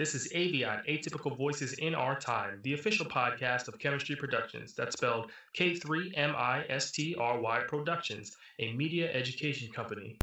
This is AVIOT, Atypical Voices in Our Time, the official podcast of Chemistry Productions. That's spelled K3MISTRY Productions, a media education company.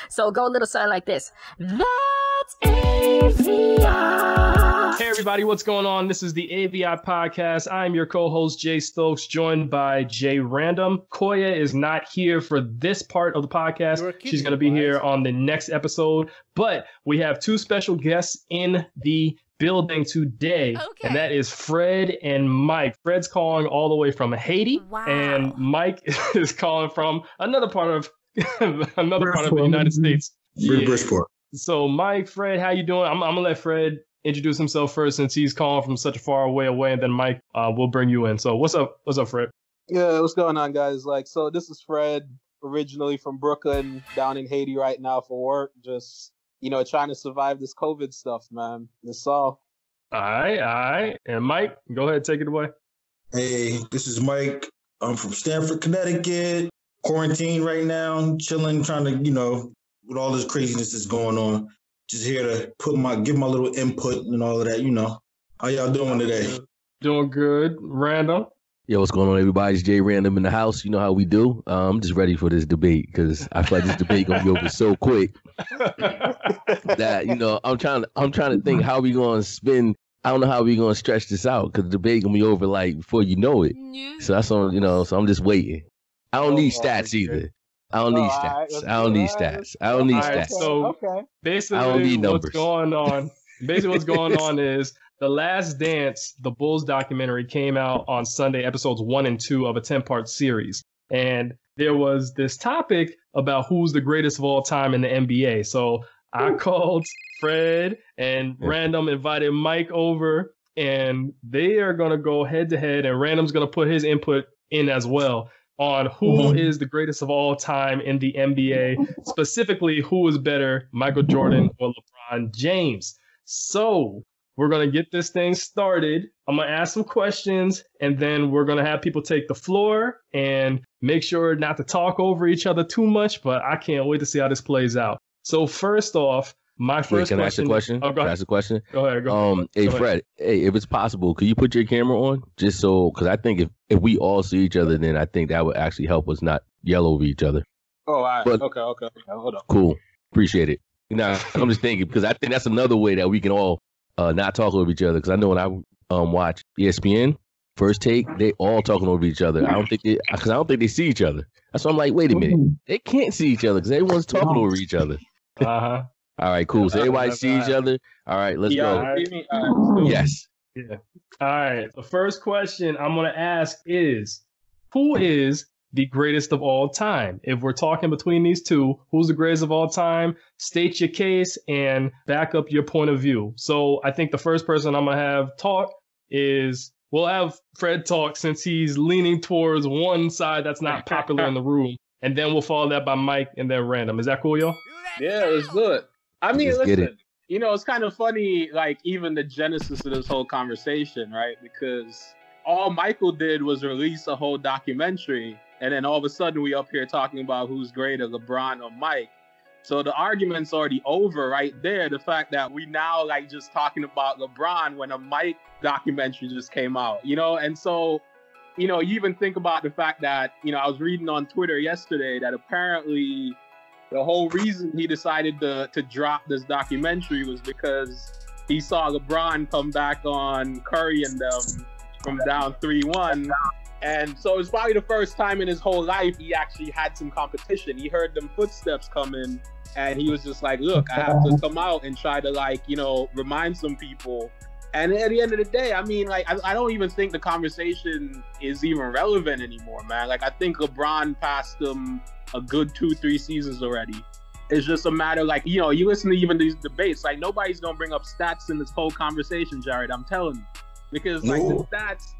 So go a little something like this. That's AVIOT. Hey everybody, what's going on? This is the AVIOT podcast. I'm your co-host Jay Stokes, joined by Jay Random. Koya is not here for this part of the podcast. She's going to be here on the next episode. But we have two special guests in the building today, and that is Fred and Mike. Fred's calling all the way from Haiti, and Mike is calling from another part of the United States. Bridgeport. So Mike, Fred, how you doing? I'm gonna let Fred introduce himself first, since he's calling from such a far away, and then Mike will bring you in. So what's up, Fred? Yeah, what's going on, guys? So this is Fred, originally from Brooklyn, down in Haiti right now for work. Just, trying to survive this COVID stuff, man. That's all. All right. And Mike, go ahead, take it away. Hey, this is Mike. I'm from Stamford, Connecticut. Quarantine right now, chilling, trying to, with all this craziness that's going on. Just here to give my little input and all of that, How y'all doing today? Doing good. Random. Yo, what's going on, everybody? It's Jay Random in the house. You know how we do. I'm just ready for this debate because I feel like this debate gonna be over so quick that I'm trying to think how we gonna spin. I don't know how we gonna stretch this out because the debate gonna be over like before you know it. So that's on, So I'm just waiting. I don't need stats either. I don't need stats. I don't need stats. So basically, what's going on is The Last Dance, the Bulls documentary, came out on Sunday, episodes 1 and 2 of a 10-part series. And there was this topic about who's the greatest of all time in the NBA. So I called Fred and Random invited Mike over, and they are going to go head to head, and Random's going to put his input in as well on who is the greatest of all time in the NBA, specifically who is better, Michael Jordan or LeBron James. So we're going to get this thing started. I'm going to ask some questions, and then we're going to have people take the floor and make sure not to talk over each other too much, but I can't wait to see how this plays out. So first off, my first question. Can I ask a question? Oh, Can I ask a question? Go ahead. Hey, go Fred, ahead. If it's possible, could you put your camera on? Just so, because I think if we all see each other, then I think that would actually help us not yell over each other. Oh, all right. Okay. Hold on. Cool. Appreciate it. I'm just thinking, because I think that's another way that we can all not talk over each other. Because I know when I watch ESPN, First Take, they all talking over each other. I don't think they see each other. That's why I'm like, wait a minute. They can't see each other because everyone's talking over each other. Uh-huh. All right, cool. So everybody see each other. All right, let's go. Right. Yes. Yeah. All right. The first question I'm going to ask is, who is the greatest of all time? If we're talking between these two, who's the greatest of all time? State your case and back up your point of view. So I think the first person I'm going to have talk is, we'll have Fred talk since he's leaning towards one side that's not popular in the room. And then we'll follow that by Mike and then Random. Is that cool, y'all? Yeah, it's good. I mean, Let's get listen, it. It's kind of funny, like, even the genesis of this whole conversation, right? Because all Michael did was release a whole documentary, and then all of a sudden we up here talking about who's greater, LeBron or Mike. So the argument's already over right there. The fact that we now like just talking about LeBron when a Mike documentary just came out, And so, you even think about the fact that, I was reading on Twitter yesterday that apparently the whole reason he decided to drop this documentary was because he saw LeBron come back on Curry and them from down 3-1. And so it's probably the first time in his whole life he actually had some competition. He heard them footsteps coming, and he was just like, look, I have to come out and try to, remind some people. And at the end of the day, I mean, I don't even think the conversation is even relevant anymore, man. Like, I think LeBron passed him a good 2-3 seasons already. It's just a matter, you listen to even these debates, like, nobody's going to bring up stats in this whole conversation, Jared, I'm telling you. Because, the stats,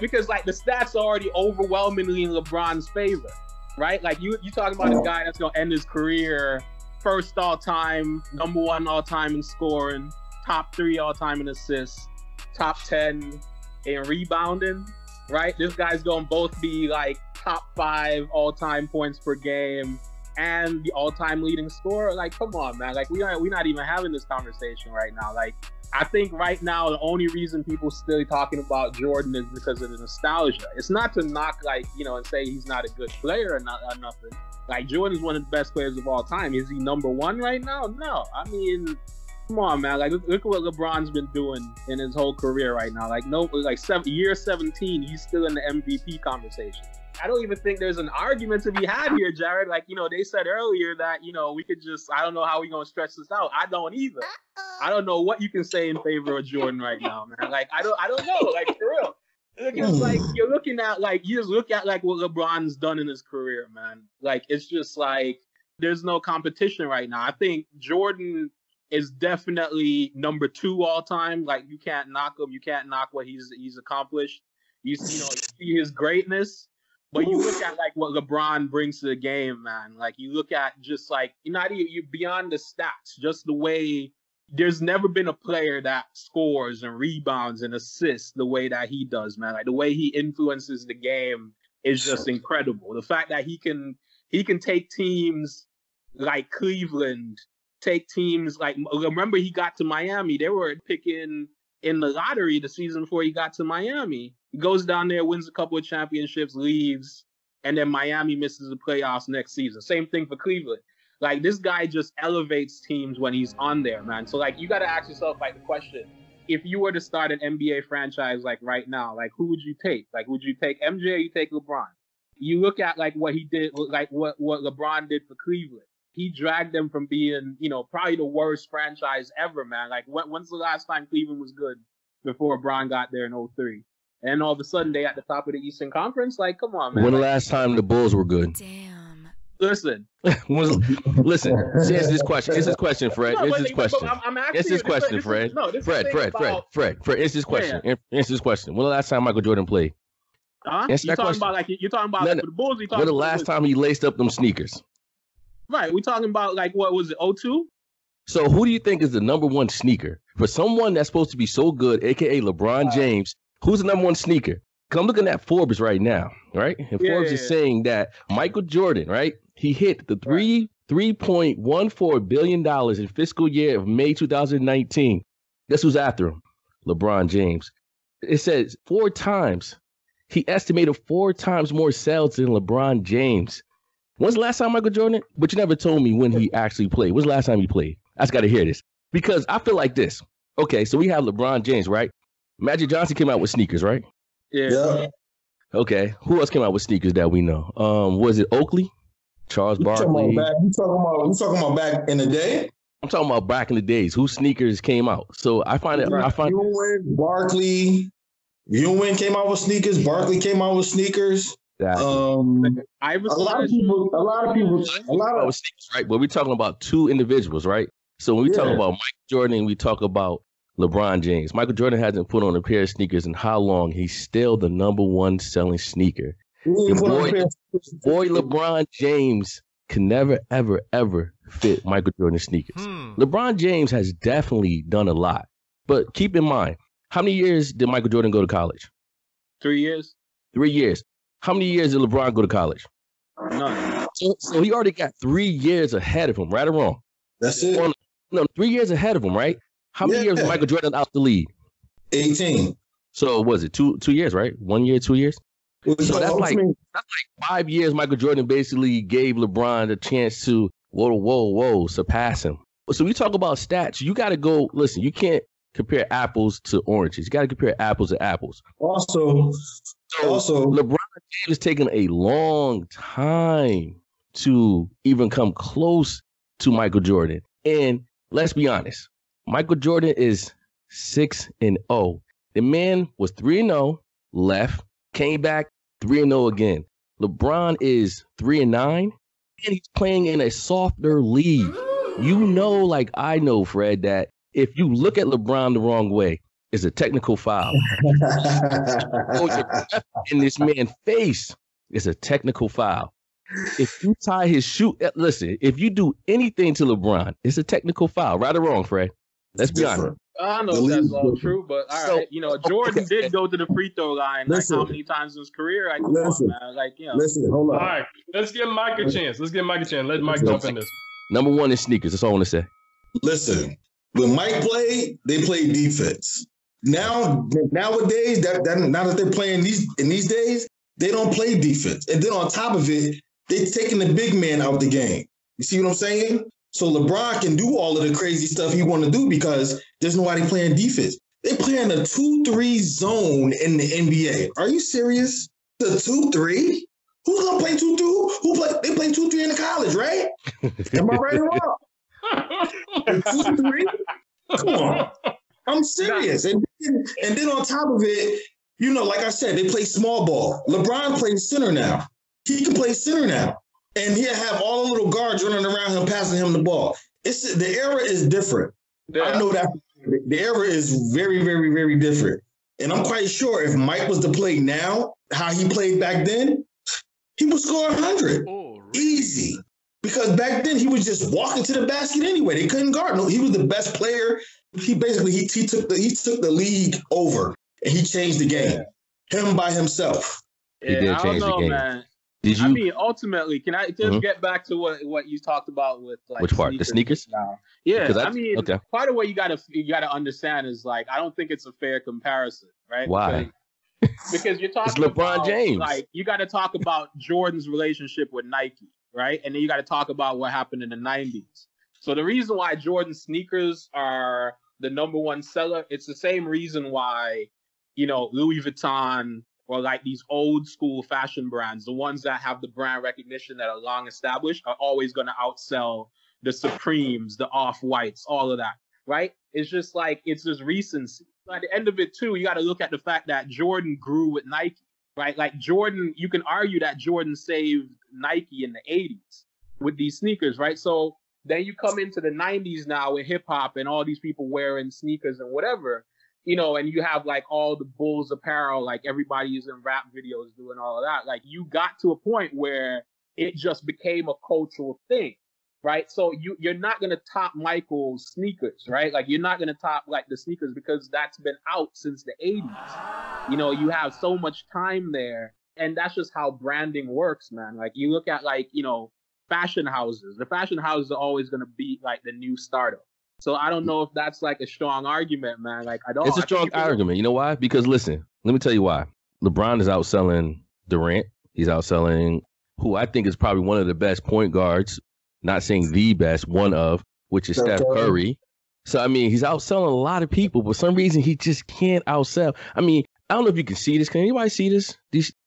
because the stats are already overwhelmingly in LeBron's favor, right? Like, you talking about a guy that's going to end his career first all-time, number 1 all-time in scoring, top 3 all-time in assists, top 10 in rebounding, right? This guy's going to both be, top 5 all-time points per game, and the all-time leading scorer. Like, come on, man. Like, we're not even having this conversation right now. Like, I think right now the only reason people still talking about Jordan is because of the nostalgia. It's not to knock, like, you know, and say he's not a good player or nothing. Like, Jordan's one of the best players of all time. Is he number one right now? No. I mean, come on, man. Like, look at what LeBron's been doing in his whole career right now. Like, year 17, he's still in the MVP conversation. I don't even think there's an argument to be had here, Jared. Like, you know, they said earlier that, you know, we could just, I don't know how we're going to stretch this out. I don't either. I don't know what you can say in favor of Jordan right now, man. Like, I don't know. Like, for real. It's like, you're looking at, like, you just look at, like, what LeBron's done in his career, man. Like, it's just like, there's no competition right now. I think Jordan is definitely number 2 all time. Like, you can't knock him. You can't knock what he's accomplished. You see his greatness. But you look at, like, what LeBron brings to the game, man. Like, you look at just, like, you beyond the stats, just the way there's never been a player that scores and rebounds and assists the way that he does, man. Like, the way he influences the game is just incredible. The fact that he can take teams like Cleveland, take teams like, remember he got to Miami. They were picking in the lottery the season before he got to Miami. He goes down there, wins a couple of championships, leaves, and then Miami misses the playoffs next season. Same thing for Cleveland. Like, this guy just elevates teams when he's on there, man. So, like, you got to ask yourself, like, the question, if you were to start an NBA franchise, like, right now, like, who would you take? Like, would you take MJ or you take LeBron? You look at, like, what he did, like, what LeBron did for Cleveland. He dragged them from being, you know, probably the worst franchise ever, man. Like, when's the last time Cleveland was good before LeBron got there in 2003? And all of a sudden, they at the top of the Eastern Conference? Like, come on, man. When the last time the Bulls were good? Damn. Listen. Listen. Answer this question. Answer this question, Fred. Answer this question. Answer this question, Fred. Fred. Answer this question. Answer this question. When the last time Michael Jordan played? You're talking about for the Bulls? When the last time he laced up them sneakers? Right. We're talking about, like, what was it, 2002? So who do you think is the number one sneaker? For someone that's supposed to be so good, a.k.a. LeBron James, who's the number one sneaker? Because I'm looking at Forbes right now, right? And Forbes is saying that Michael Jordan, right? He hit the $3.14 billion in fiscal year of May 2019. Guess who's after him? LeBron James. It says 4 times. He estimated 4 times more sales than LeBron James. When's the last time Michael Jordan? But you never told me when he actually played. When's the last time he played? I just got to hear this. Because I feel like this. Okay, so we have LeBron James, right? Magic Johnson came out with sneakers, right? Yeah. Okay. Who else came out with sneakers that we know? Was it Oakley? Charles Barkley? You talking about back in the day? I'm talking about back in the days. Whose sneakers came out? So I find it. Ewing, Barkley. Ewing came out with sneakers. Barkley came out with sneakers. A lot of people, sneakers, right? But we're talking about 2 individuals, right? So when we talk about Michael Jordan, we talk about LeBron James. Michael Jordan hasn't put on a pair of sneakers in how long? He's still the number 1 selling sneaker. Boy, LeBron James can never, ever, ever fit Michael Jordan sneakers. LeBron James has definitely done a lot. But keep in mind, how many years did Michael Jordan go to college? 3 years. 3 years. How many years did LeBron go to college? None. So he already got 3 years ahead of him, right or wrong? That's it. No, 3 years ahead of him, right? How many years was Michael Jordan out the league? 18. So was it 2 years, right? 1 year, 2 years? So that's like 5 years Michael Jordan basically gave LeBron the chance to, surpass him. So we talk about stats. You got to go, listen, you can't compare apples to oranges. You got to compare apples to apples. Also, LeBron James has taken a long time to even come close to Michael Jordan. And let's be honest, Michael Jordan is 6-0. The man was 3-0, left, came back, 3-0 again. LeBron is 3-9, and he's playing in a softer league. You know, like I know, Fred, that if you look at LeBron the wrong way, it's a technical foul. In this man's face, it's a technical foul. If you tie his shoe, listen, if you do anything to LeBron, it's a technical foul, right or wrong, Fred? Let's be honest. I don't know if that's all true, but all right. You know, Jordan did go to the free throw line like how many times in his career? Like, come on, man. Like, you know. Listen, hold on. All right, let's give Mike a chance. Let Mike jump in this. Number one is sneakers. That's all I want to say. Listen, when Mike played, they played defense. Nowadays, now that they're playing in these days, they don't play defense. And then on top of it, they're taking the big man out of the game. You see what I'm saying? So LeBron can do all of the crazy stuff he want to do because there's nobody playing defense. They playing a 2-3 zone in the NBA. Are you serious? The 2-3? Who's gonna play 2-2? They play 2-3 in the college, right? Am I right or wrong? 2-3? Come on. I'm serious. And then on top of it, you know, like I said, they play small ball. LeBron plays center now. He can play center now. And he'll have all the little guards running around him, passing him the ball. The era is different. Yeah. I know that. The era is very, very, very different. And I'm quite sure if Mike was to play now, how he played back then, he would score 100. Oh, really? Easy. Because back then he was just walking to the basket anyway. They couldn't guard him. He was the best player. He basically he took the league over and he changed the game. Him by himself. Yeah, he did change the game. Man. I mean, ultimately, can I just get back to what you talked about with like which part? The sneakers? Now? Yeah, I mean, part of what you gotta understand is like I don't think it's a fair comparison, right? Why? Because you're talking it's LeBron about, James. Like you got to talk about Jordan's relationship with Nike, right? And then you got to talk about what happened in the 90s. So the reason why Jordan sneakers are the number one seller, it's the same reason why, you know, Louis Vuitton or like these old school fashion brands, the ones that have the brand recognition that are long established, are always going to outsell the Supremes, the Off-Whites, all of that, right? It's just like, it's just recency. At the end of it, too, you got to look at the fact that Jordan grew with Nike, right? Like Jordan, you can argue that Jordan saved Nike in the 80s with these sneakers, right? So then you come into the 90s now with hip hop and all these people wearing sneakers and whatever, you know, and you have like all the Bulls apparel, like everybody is in rap videos doing all of that. Like you got to a point where it just became a cultural thing, right? So you're not going to top Michael's sneakers, right? Like you're not going to top like the sneakers because that's been out since the 80s. You know, you have so much time there and that's just how branding works, man. Like you look at like, you know, fashion houses. The fashion houses are always going to be like the new startup. So I don't know if that's like a strong argument, man. Like I don't. It's a strong argument. You know why? Because listen, let me tell you why. LeBron is outselling Durant. He's outselling who I think is probably one of the best point guards. Not saying the best, one of, which is Steph Curry. So I mean, he's outselling a lot of people. But for some reason, he just can't outsell. I mean, I don't know if you can see this. Can anybody see this?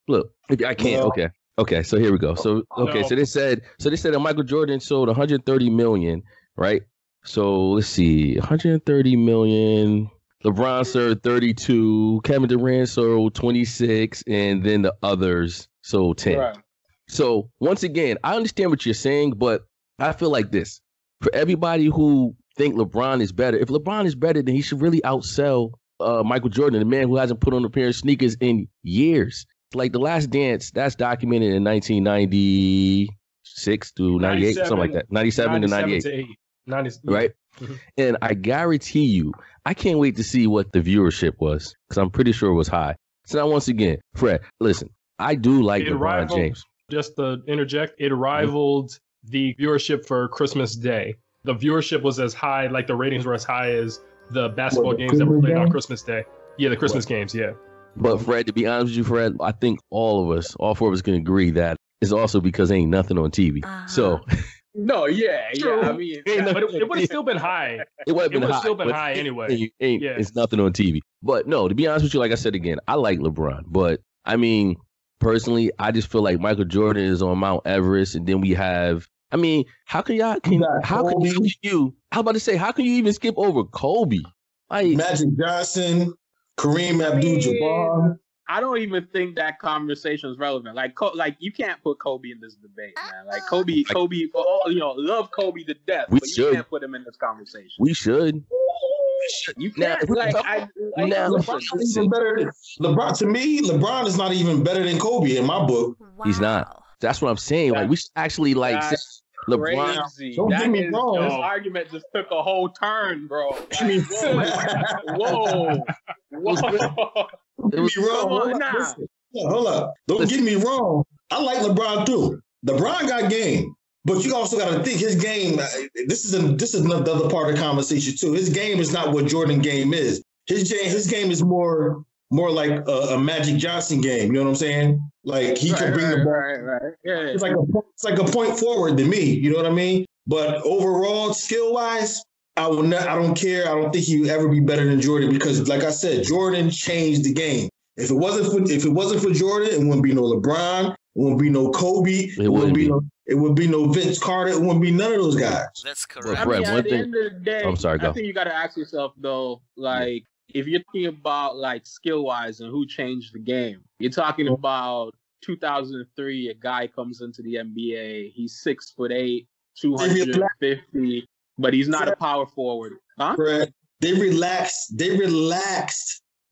Look, I can't. No. Okay. So here we go. So So they said that Michael Jordan sold 130 million, right? So let's see, 130 million. LeBron sold 32. Kevin Durant sold 26, and then the others sold 10. Right. So once again, I understand what you're saying, but I feel like this: for everybody who think LeBron is better, if LeBron is better, then he should really outsell Michael Jordan, the man who hasn't put on a pair of sneakers in years. Like The Last Dance, that's documented in 1996 to 98, something like that. 97 to 98. To 90, right? Mm-hmm. And I guarantee you, I can't wait to see what the viewership was, because I'm pretty sure it was high. So now, once again, Fred, listen, I do like LeBron James. Just to interject, it rivaled the viewership for Christmas Day. The viewership was as high, like the ratings were as high as the basketball games that were played on Christmas Day. Yeah, the Christmas games, yeah. But Fred, to be honest with you, Fred, I think all four of us can agree that it's also because ain't nothing on TV. So... No, yeah. I mean, but it would have still been high. It would have still been high anyway. It's nothing on TV. But no, to be honest with you, like I said again, I like LeBron. But I mean, personally, I just feel like Michael Jordan is on Mount Everest, and then we have. I mean, how can you even skip over Kobe? Like Magic Johnson, Kareem Abdul-Jabbar. I don't even think that conversation is relevant. Like you can't put Kobe in this debate, man. Like Kobe, love Kobe to death, but you can't put him in this conversation. We should. You can't. LeBron's even better than LeBron. To me, LeBron is not even better than Kobe in my book. Wow. He's not. That's what I'm saying. Like we should actually crazy. Don't get me wrong. This argument just took a whole turn, bro. Like, whoa. Don't get me wrong. Hold up. Don't get me wrong. I like LeBron too. LeBron got game, but you also got to think his game. This is another part of the conversation too. His game is not what Jordan game is. His game is more like a Magic Johnson game. You know what I'm saying? Like he can bring the ball. Right. Yeah. It's like a point forward to me. You know what I mean? But overall, skill wise, I don't care. I don't think he would ever be better than Jordan because, like I said, Jordan changed the game. If it wasn't for Jordan, it wouldn't be no LeBron. It wouldn't be no Kobe. It would be no Vince Carter. It wouldn't be none of those guys. That's correct. I mean, at the end of the day, I'm sorry, I think you got to ask yourself though, like if you're thinking about like skill wise and who changed the game, you're talking about 2003. A guy comes into the NBA. He's 6'8", 250, but he's not a power forward. Huh? Fred, they relaxed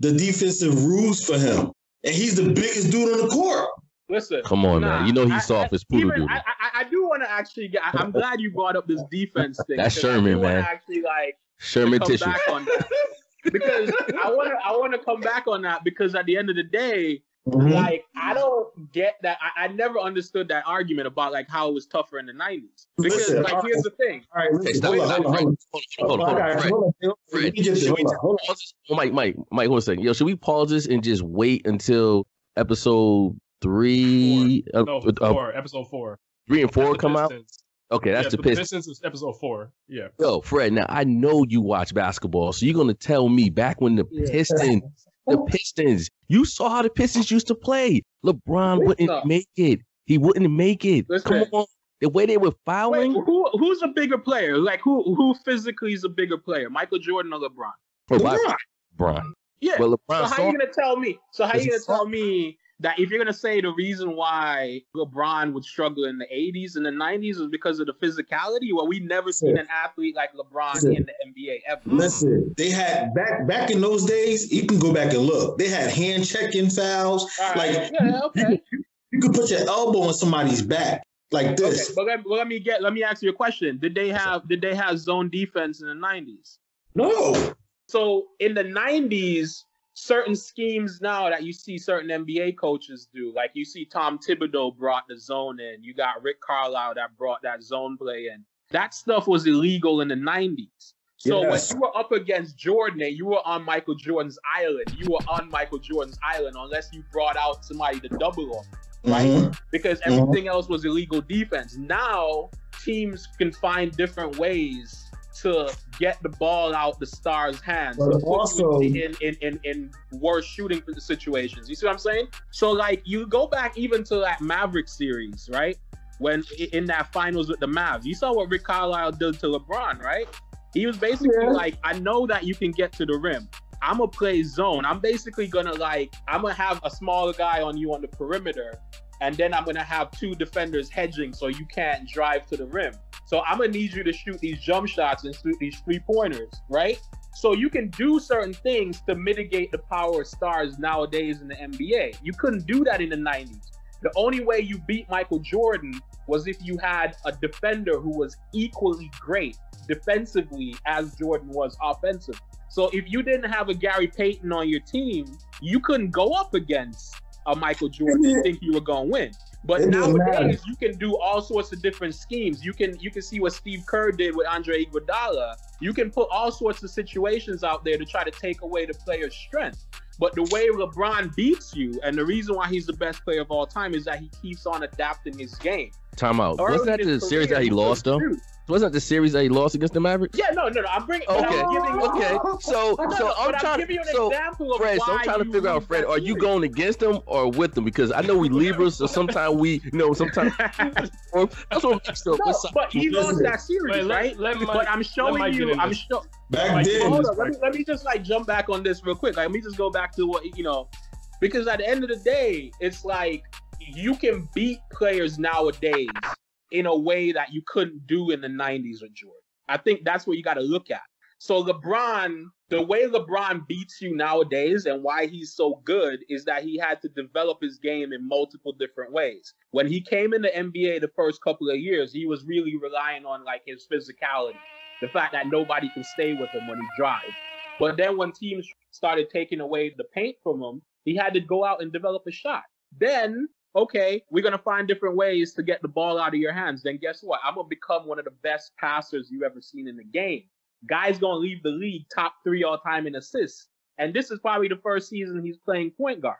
the defensive rules for him, and he's the biggest dude on the court. Listen, come on, man. You know he's soft as poodle doodle. I do want to actually get. I'm glad you brought up this defense thing. That's Sherman, man. Actually, like Sherman tissue. Back on that. Because I want to come back on that because at the end of the day, like I don't get that. I never understood that argument about like how it was tougher in the 90s. Because like here's the thing. All right, hold on. Mike, hold on a second. Yo, should we pause this and just wait until episode 3? Episode 4. 3 and 4 come out? Okay, that's the Pistons. Pistons is episode 4. Yeah. Yo, Fred, now I know you watch basketball, so you're gonna tell me back when the Pistons, you saw how the Pistons used to play. LeBron wouldn't make it. He wouldn't make it. Come on. The way they were fouling. Wait, who's a bigger player? Like who physically is a bigger player? Michael Jordan or LeBron? LeBron. Yeah. Well, LeBron. So how are you gonna tell me? That if you're going to say the reason why LeBron would struggle in the 80s and the 90s is because of the physicality, well, we never seen an athlete like LeBron in the NBA ever. Listen, they had back in those days, you can go back and look. They had hand checking fouls. Right. You could put your elbow on somebody's back like this. Okay, but let me ask you a question. Did they have zone defense in the 90s? No. So in the 90s, certain schemes now that you see certain NBA coaches do, like you see Tom Thibodeau brought the zone in. You got Rick Carlisle that brought that zone play in. That stuff was illegal in the 90s. So when you were up against Jordan and you were on Michael Jordan's island, unless you brought out somebody to double on, right? Because everything else was illegal defense. Now teams can find different ways to get the ball out the star's hands, but also in worse shooting situations. You see what I'm saying? So like you go back even to that Maverick series, right? When in that finals with the Mavs, you saw what Rick Carlisle did to LeBron, right? He was basically like, I know that you can get to the rim. I'm gonna play zone. I'm basically gonna have a smaller guy on you on the perimeter, and then I'm gonna have 2 defenders hedging so you can't drive to the rim. So I'm going to need you to shoot these jump shots and shoot these 3-pointers, right? So you can do certain things to mitigate the power of stars nowadays in the NBA. You couldn't do that in the 90s. The only way you beat Michael Jordan was if you had a defender who was equally great defensively as Jordan was offensively. So if you didn't have a Gary Payton on your team, you couldn't go up against a Michael Jordan and think you were going to win. But nowadays, you can do all sorts of different schemes. You can see what Steve Kerr did with Andre Iguodala. You can put all sorts of situations out there to try to take away the player's strength. But the way LeBron beats you, and the reason why he's the best player of all time, is that he keeps on adapting his game. Time out. Wasn't that the series that he lost, though? Wasn't that the series that he lost against the Mavericks? Yeah, no. I'm bringing. Okay. So I'm trying to Fred. So I'm trying to figure out, Fred, are you going against them or with them? Because I know we Libras, so sometimes sometimes. That's what I'm saying. But he lost that series, right? But I'm showing you. Back then. Hold on. Let me just jump back on this real quick. Let me just go back to what because at the end of the day, it's like you can beat players nowadays in a way that you couldn't do in the 90s with Jordan. I think that's what you got to look at. So LeBron, the way LeBron beats you nowadays and why he's so good is that he had to develop his game in multiple different ways. When he came in the NBA the first couple of years, he was really relying on like his physicality, the fact that nobody can stay with him when he drives. But then when teams started taking away the paint from him, he had to go out and develop a shot. Then, okay, we're going to find different ways to get the ball out of your hands. Then guess what? I'm going to become one of the best passers you've ever seen in the game. Guy's going to leave the league top 3 all time in assists. And this is probably the first season he's playing point guard.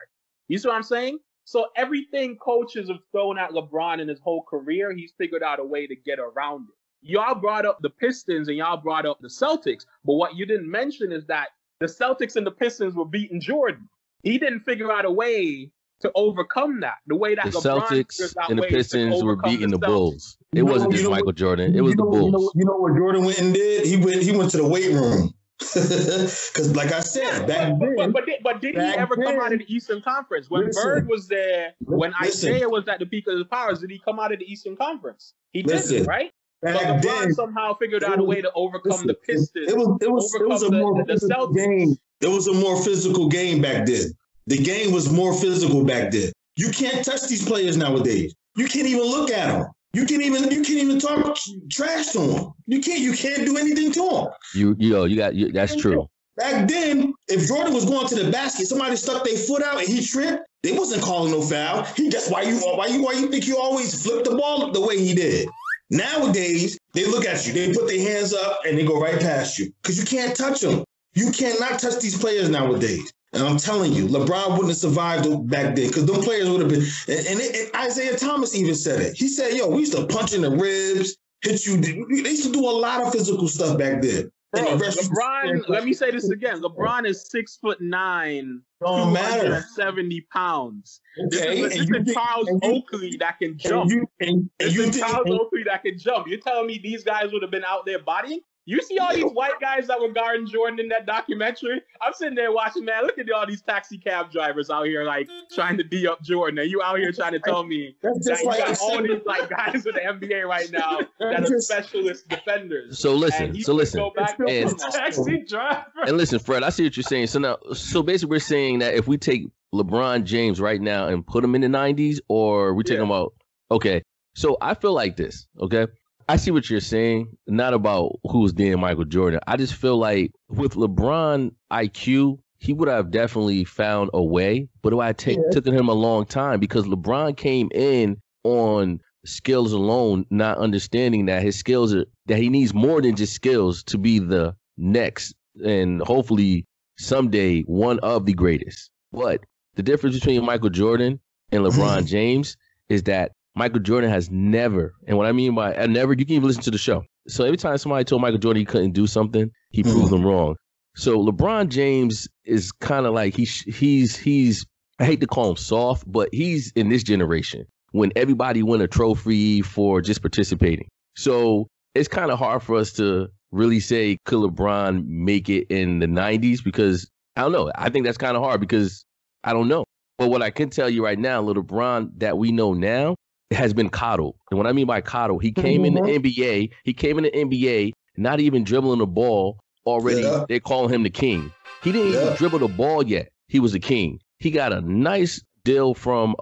You see what I'm saying? So everything coaches have thrown at LeBron in his whole career, he's figured out a way to get around it. Y'all brought up the Pistons and y'all brought up the Celtics. But what you didn't mention is that the Celtics and the Pistons were beating Jordan. He didn't figure out a way to overcome that. The way that the LeBron Celtics and the Pistons were beating the Bulls. It wasn't just Michael Jordan. It was the Bulls. You know what Jordan went and did? He went to the weight room. Because like I said, back then. But did he ever come out of the Eastern Conference? When Bird was there, when Isaiah was at the peak of his powers, did he come out of the Eastern Conference? He didn't, right? But LeBron somehow figured out a way to overcome the Pistons. It was a more physical game. It was a more physical game back then. The game was more physical back then. You can't touch these players nowadays. You can't even look at them. You can't even talk trash to them. You can't do anything to them. That's true. Back then, if Jordan was going to the basket, somebody stuck their foot out and he tripped, they wasn't calling no foul. That's why you think you always flip the ball the way he did. Nowadays, they look at you, they put their hands up and they go right past you because you can't touch them. You cannot touch these players nowadays. And I'm telling you, LeBron wouldn't have survived back then because them players would have been. And Isaiah Thomas even said it. He said, "Yo, we used to punch in the ribs, hit you. They used to do a lot of physical stuff back then." Bro, LeBron. Let me say this again. LeBron is 6'9", 270 pounds. Okay. This is Charles Oakley that can jump. Charles Oakley that can jump. You're telling me these guys would have been out there bodying? You see all these white guys that were guarding Jordan in that documentary? I'm sitting there watching, man, look at all these taxi cab drivers out here, like, trying to D up Jordan. And you out here trying to tell me that you got all these, like, guys in the NBA right now that are specialist defenders. So listen. Go back and taxi driver. And listen, Fred, I see what you're saying. So basically we're saying that if we take LeBron James right now and put him in the 90s, or we take him out, okay. So I feel like this, okay? I see what you're saying, not about who's dating Michael Jordan. I just feel like with LeBron IQ, he would have definitely found a way, but it would have taken him a long time because LeBron came in on skills alone, not understanding that his skills are, that he needs more than just skills to be the next and hopefully someday one of the greatest. But the difference between Michael Jordan and LeBron James is that Michael Jordan has never, and what I mean by never, you can even listen to the show. So every time somebody told Michael Jordan he couldn't do something, he proved them wrong. So LeBron James is kind of like he's I hate to call him soft, but he's in this generation when everybody win a trophy for just participating. So it's kind of hard for us to really say could LeBron make it in the 90s because I don't know. I think that's kind of hard because I don't know. But what I can tell you right now, LeBron that we know now has been coddled. And what I mean by coddled, he came in the NBA. He came in the NBA, not even dribbling the ball already. Yeah. They call him the king. He didn't even dribble the ball yet. He was a king. He got a nice deal from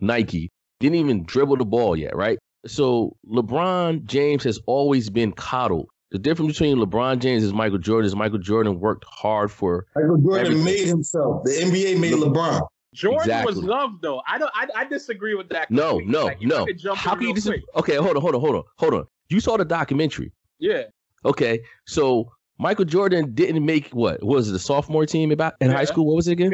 Nike. Didn't even dribble the ball yet, right? So LeBron James has always been coddled. The difference between LeBron James and Michael Jordan is Michael Jordan worked hard for Michael Jordan everything. Made himself. The NBA made LeBron. Jordan was loved though. I disagree with that. No. How can you disagree? Okay, hold on. You saw the documentary. Yeah. Okay, so Michael Jordan didn't make what was it, a sophomore team in high school? What was it again?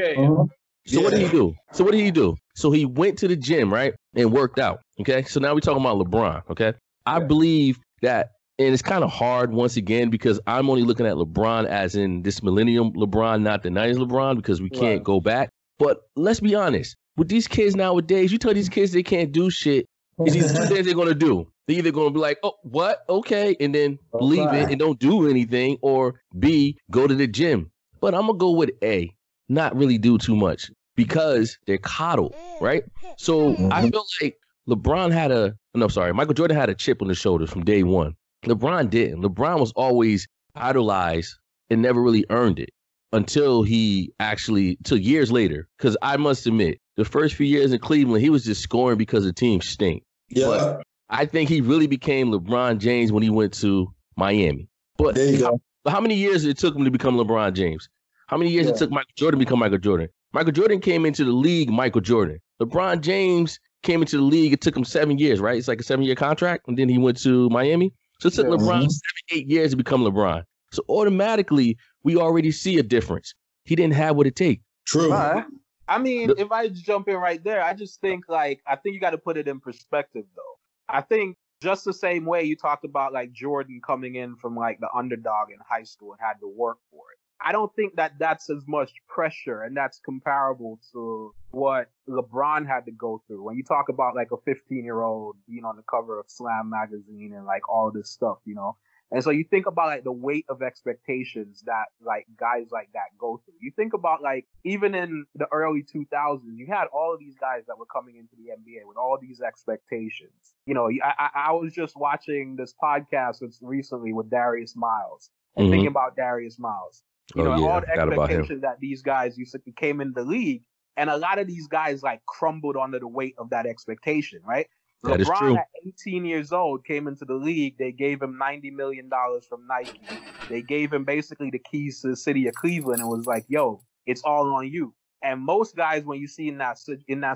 So what did he do? So he went to the gym, right, and worked out. Okay, so now we're talking about LeBron. Okay, I believe that, and it's kind of hard once again because I'm only looking at LeBron as in this millennium LeBron, not the 90s LeBron, because we can't go back. But let's be honest, with these kids nowadays, you tell these kids they can't do shit. It's these two things they're going to do. They're either going to be like, oh, what? Okay. And then believe it and don't do anything. Or B, go to the gym. But I'm going to go with A, not really do too much because they're coddled, right? So I feel like Michael Jordan had a chip on his shoulder from day one. LeBron didn't. LeBron was always, idolized and never really earned it until years later. Because I must admit, the first few years in Cleveland, he was just scoring because the team stink. Yeah. But I think he really became LeBron James when he went to Miami. But there you go. How many years it took him to become LeBron James? How many years it took Michael Jordan to become Michael Jordan? Michael Jordan came into the league, Michael Jordan. LeBron James came into the league. It took him 7 years, right? It's like a 7-year contract. And then he went to Miami. So it took LeBron 7-8 years to become LeBron. So automatically, we already see a difference. He didn't have what it takes. True. I mean, if I jump in right there, I just think I think you got to put it in perspective, though. I think just the same way you talked about like Jordan coming in from like the underdog in high school and had to work for it. I don't think that that's as much pressure, and that's comparable to what LeBron had to go through. When you talk about like a 15-year-old being on the cover of Slam magazine and like all this stuff, you know. And so you think about like the weight of expectations that like guys like that go through. You think about like even in the early 2000s, you had all of these guys that were coming into the NBA with all these expectations. You know, I was just watching this podcast recently with Darius Miles and thinking about Darius Miles. You know, all the expectations that these guys came in the league, and a lot of these guys like crumbled under the weight of that expectation, right? That LeBron at 18 years old came into the league. They gave him $90 million from Nike. They gave him basically the keys to the city of Cleveland and was like, yo, it's all on you. And most guys, when you see in that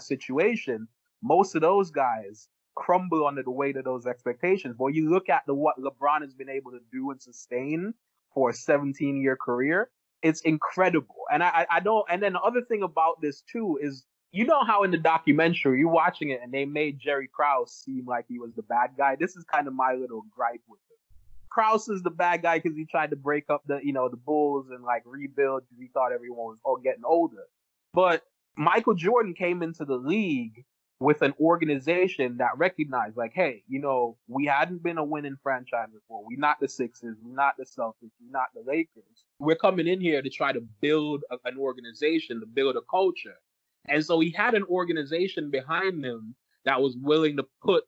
situation, most of those guys crumble under the weight of those expectations. But you look at what LeBron has been able to do and sustain for a 17-year career, it's incredible. And I don't. And then the other thing about this too is, you know how in the documentary you're watching it and they made Jerry Krause seem like he was the bad guy. This is kind of my little gripe with it. Krause is the bad guy because he tried to break up the Bulls and like rebuild because he thought everyone was getting older. But Michael Jordan came into the league with an organization that recognized, like, hey, you know, we hadn't been a winning franchise before. We're not the Sixers. We're not the Celtics. We're not the Lakers. We're coming in here to try to build an organization, to build a culture. And so he had an organization behind him that was willing to put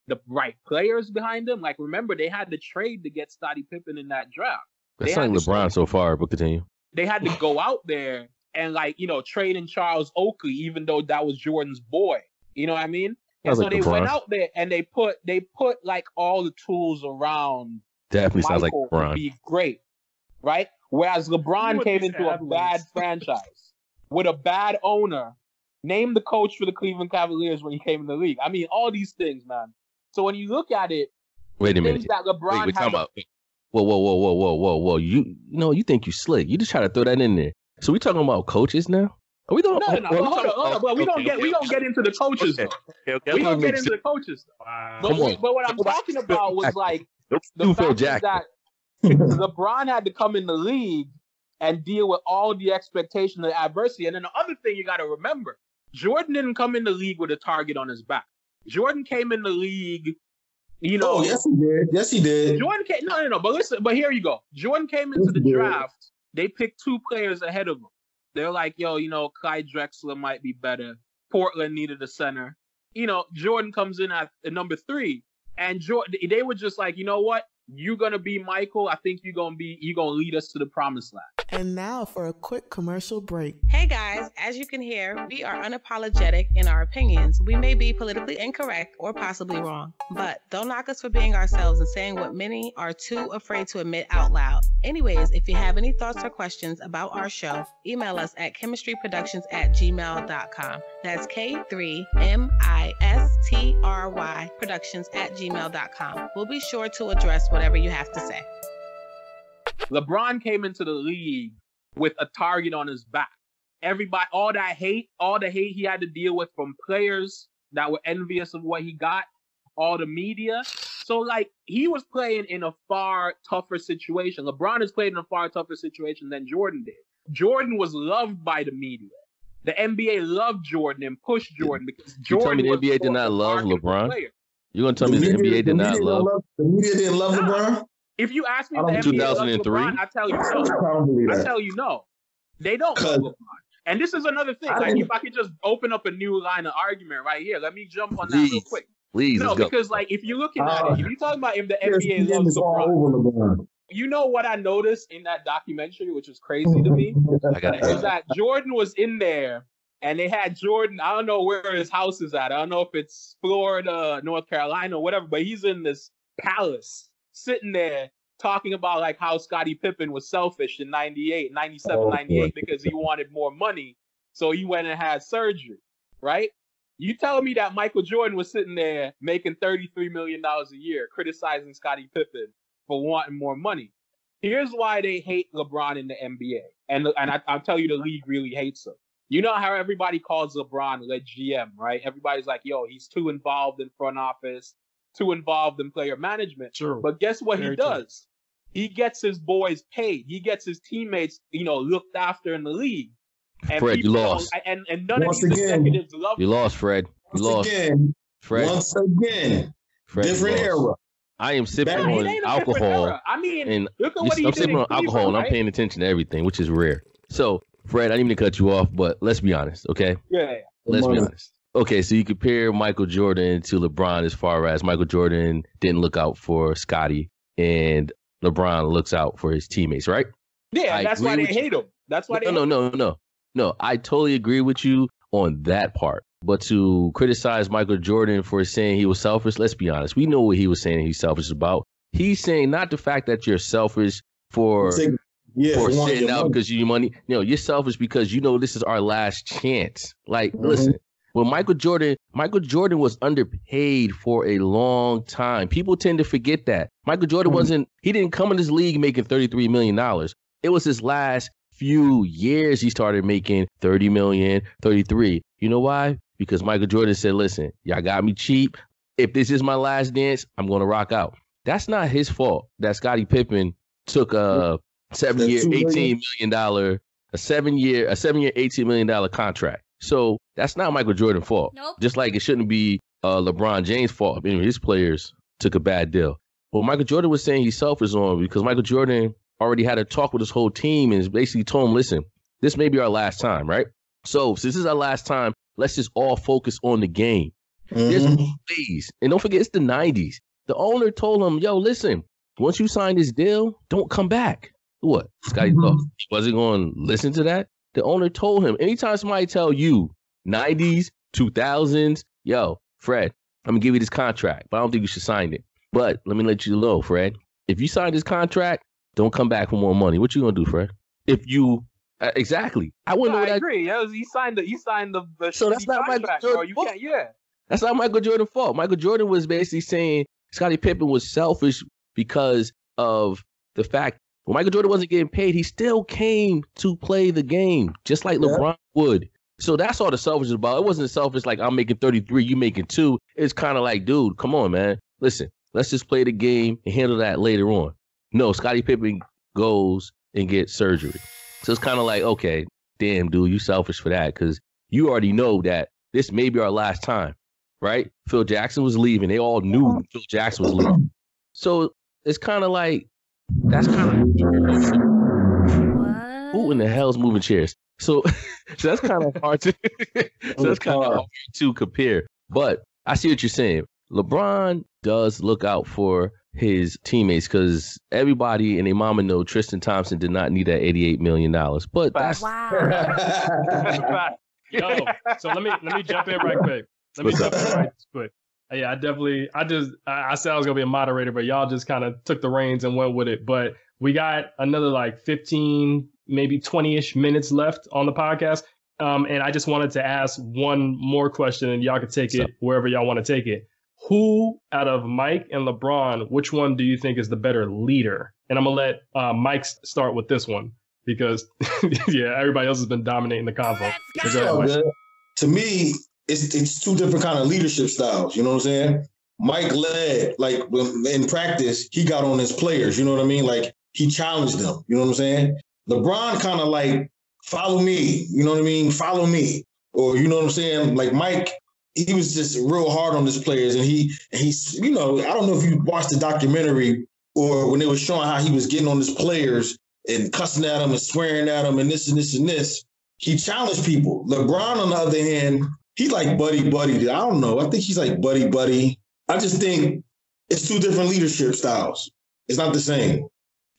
the right players behind him. Like, remember, they had to trade to get Scottie Pippen in that draft. That's not LeBron so far, but continue. They had to go out there and, like, you know, trade in Charles Oakley, even though that was Jordan's boy. You know what I mean? And so they went out there and they put like all the tools around Definitely Michael sounds like LeBron. To be great, right? Whereas LeBron came into a bad franchise with a bad owner. Name the coach for the Cleveland Cavaliers when he came in the league. I mean, all these things, man. So when you look at it, wait a minute. That LeBron talking about. Whoa. You think you slick? You just try to throw that in there. So we talking about coaches now? Are we talking? No. Hold on. But we don't get into the coaches. Okay. We don't get into the coaches. Wow. But what I'm talking about was like the fact is that LeBron had to come in the league and deal with all the expectation and the adversity. And then the other thing you got to remember, Jordan didn't come in the league with a target on his back. Jordan came in the league, you know. Oh, yes, he did. Yes, he did. Jordan came. No. But listen. But here you go. Jordan came into the draft. They picked 2 players ahead of him. They're like, yo, you know, Clyde Drexler might be better. Portland needed a center. You know, Jordan comes in at number 3, and they were just like, you know what? You're gonna be Michael. I think you're gonna lead us to the promised land. And now for a quick commercial break. Hey guys, as you can hear, we are unapologetic in our opinions. We may be politically incorrect or possibly wrong, but don't knock us for being ourselves and saying what many are too afraid to admit out loud. Anyways, if you have any thoughts or questions about our show, email us at chemistryproductions@gmail.com. That's K3MISTRY productions@gmail.com. We'll be sure to address whatever you have to say. LeBron came into the league with a target on his back. Everybody, all the hate he had to deal with from players that were envious of what he got, all the media. So, like, he was playing in a far tougher situation. LeBron has played in a far tougher situation than Jordan did. Jordan was loved by the media. The NBA loved Jordan and pushed Jordan because Jordan. You tell me the NBA did not love LeBron? You gonna tell me the NBA did not love? The media didn't love LeBron? If you ask me, the NBA loves LeBron, I tell you no. I tell you no. They don't love LeBron. And this is another thing. Like, if I could just open up a new line of argument right here, let me jump on that real quick. Please, no, because like if you're looking at it, if you're talking about if the NBA loves LeBron, You know what I noticed in that documentary, which was crazy to me, is that Jordan was in there, and they had Jordan. I don't know where his house is at. I don't know if it's Florida, North Carolina, or whatever. But he's in this palace, sitting there talking about like how Scottie Pippen was selfish in 98, 97, 98 because he wanted more money, so he went and had surgery. Right? You telling me that Michael Jordan was sitting there making $33 million a year, criticizing Scottie Pippen for wanting more money? Here's why they hate LeBron in the NBA. And I'll tell you, the league really hates him. You know how everybody calls LeBron le GM, right? Everybody's like, yo, he's too involved in front office, too involved in player management. True. But guess what he does? He gets his boys paid. He gets his teammates, looked after in the league. And Fred, you lost. And none of these executives love him. You lost, Fred. You lost. Fred. Once again. Fred, different era. I am sipping on alcohol. I mean, and look at what he I'm did sipping on Cleveland, alcohol, and right? I'm paying attention to everything, which is rare. So, Fred, I didn't mean to cut you off, but let's be honest, okay? Yeah. Let's be honest. Okay, so you compare Michael Jordan to LeBron as far as Michael Jordan didn't look out for Scottie, and LeBron looks out for his teammates, right? Yeah, that's why they hate him. That's why they hate him. No, I totally agree with you on that part. But to criticize Michael Jordan for saying he was selfish, let's be honest. We know what he was saying he's selfish about. He's saying not the fact that you're selfish for sitting out because you need money. You're selfish because this is our last chance. Like, listen, when Michael Jordan was underpaid for a long time. People tend to forget that. Michael Jordan he didn't come in this league making $33 million. It was his last few years he started making 30 million, 33. You know why? Because Michael Jordan said, listen, y'all got me cheap. If this is my last dance, I'm going to rock out. That's not his fault that Scottie Pippen took a 7-year, $18 million, a 7-year, $18 million contract. So that's not Michael Jordan's fault. Nope. Just like it shouldn't be LeBron James' fault. I mean, his players took a bad deal. But Michael Jordan was saying he's selfish on because Michael Jordan already had a talk with his whole team and basically told him, listen, this may be our last time, right? So since this is our last time, let's just all focus on the game. There's ways. And don't forget, it's the 90s. The owner told him, yo, listen, once you sign this deal, don't come back. What? Scottie thought he wasn't going to listen to that? The owner told him, anytime somebody tell you 90s, 2000s, yo, Fred, I'm going to give you this contract, but I don't think you should sign it. But let me let you know, Fred, if you sign this contract, don't come back for more money. What you gonna do, Fred? If you exactly, I wouldn't know that. I agree. He signed the so that's not Michael Jordan's fault. That's not Michael Jordan's fault. Michael Jordan was basically saying Scottie Pippen was selfish because of the fact when Michael Jordan wasn't getting paid, he still came to play the game just like LeBron would. So that's all the selfish is about. It wasn't selfish like I'm making 33, you making 2. It's kind of like, dude, come on, man. Listen, let's just play the game and handle that later on. No, Scottie Pippen goes and gets surgery. So it's kind of like, okay, damn, dude, you selfish for that because you already know that this may be our last time, right? Phil Jackson was leaving. They all knew Phil Jackson was leaving. So it's kind of like, that's kind of... Who in the hell's moving chairs? So that's kind of hard to compare. But I see what you're saying. LeBron does look out for his teammates because everybody and their mama know Tristan Thompson did not need that $88 million. But that's Yo, so let me jump in right quick. Yeah, I said I was gonna be a moderator, but y'all just kind of took the reins and went with it. But we got another like 15, maybe 20-ish minutes left on the podcast. And I just wanted to ask one more question and y'all can take it wherever y'all want to take it. Who out of Mike and LeBron, which one do you think is the better leader? And I'm going to let Mike start with this one because, everybody else has been dominating the convo. To me, it's two different kind of leadership styles. You know what I'm saying? Mike led, like in practice, he got on his players. You know what I mean? Like he challenged them. You know what I'm saying? LeBron kind of like, follow me. You know what I mean? Follow me. Or, you know what I'm saying? Like Mike, he was just real hard on his players. And he's, I don't know if you watched the documentary or when they were showing how he was getting on his players and cussing at them and swearing at them and this and this and this. He challenged people. LeBron, on the other hand, he like buddy. I don't know. I think he's like buddy. I just think it's two different leadership styles. It's not the same.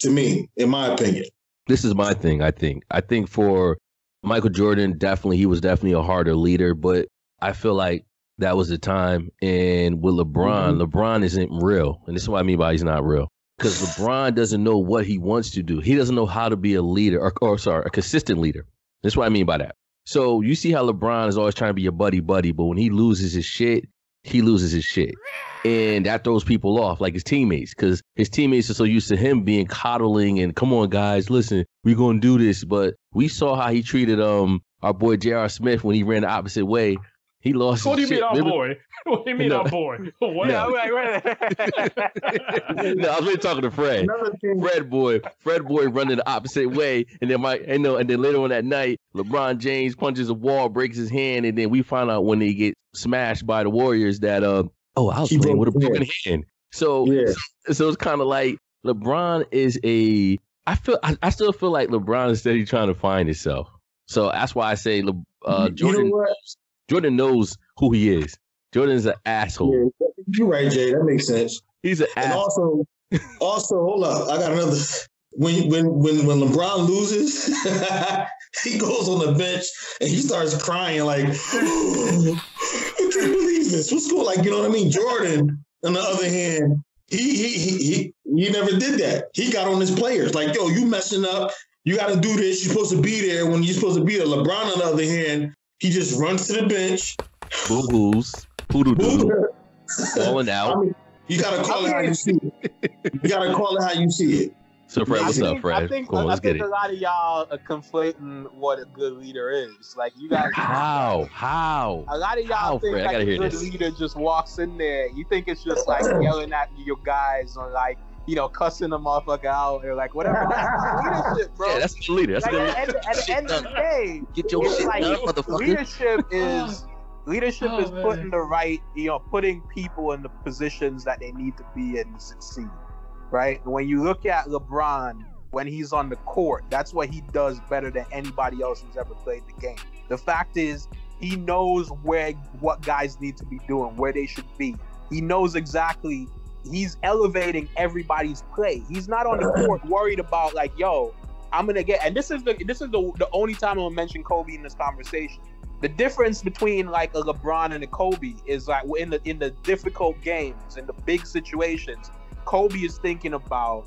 to me, in my opinion. This is my thing, I think for Michael Jordan, he was definitely a harder leader, but I feel like that was the time. And with LeBron, LeBron isn't real. And this is what I mean by he's not real. Because LeBron doesn't know what he wants to do. He doesn't know how to be a leader, a consistent leader. That's what I mean by that. So you see how LeBron is always trying to be your buddy, but when he loses his shit, he loses his shit. And that throws people off, like his teammates, because his teammates are so used to him being coddling and, come on, guys, listen, we're going to do this. But we saw how he treated our boy J.R. Smith when he ran the opposite way. He lost What do you his mean, shit. our boy? What do you mean, our boy? What? No. No, I was really talking to Fred. Fred boy running the opposite way, and then and then later on that night, LeBron James punches a wall, breaks his hand, and then we find out when they get smashed by the Warriors that I was playing with a broken hand. So so it's kind of like LeBron is I still feel like LeBron is steady trying to find himself. So that's why I say Jordan knows who he is. Jordan's an asshole. Yeah, you're right, Jay. That makes sense. He's an asshole. Also, hold up. I got another. When LeBron loses, he goes on the bench and he starts crying like, I can't believe this. What's going on? Like, you know what I mean? Jordan, on the other hand, he never did that. He got on his players like, yo, you messing up. You got to do this. You're supposed to be there when you're supposed to be there. LeBron, on the other hand, he just runs to the bench. Boo-boos. Poodle-doodle. Falling out. I mean, you got to call it how you see it. You got to call it how you see it. So, Fred, what's up, Fred? I think a lot of y'all are conflating what a good leader is. Like, you guys... How? A lot of y'all think Fred, like a good leader just walks in there. You think it's just like yelling at your guys or like, cussing the motherfucker out or like whatever. That's leadership, bro. Yeah, that's the leader. That's like, at the end of the day, get your shit like, done, motherfucker. Leadership is putting the right, putting people in the positions that they need to be in to succeed, right? When you look at LeBron, when he's on the court, that's what he does better than anybody else who's ever played the game. The fact is, he knows what guys need to be doing, where they should be. He knows exactly. He's elevating everybody's play. He's not on the court worried about like, yo, I'm gonna get. And this is the only time I'm gonna mention Kobe in this conversation. The difference between like a LeBron and a Kobe is like in the difficult games, in the big situations, Kobe is thinking about,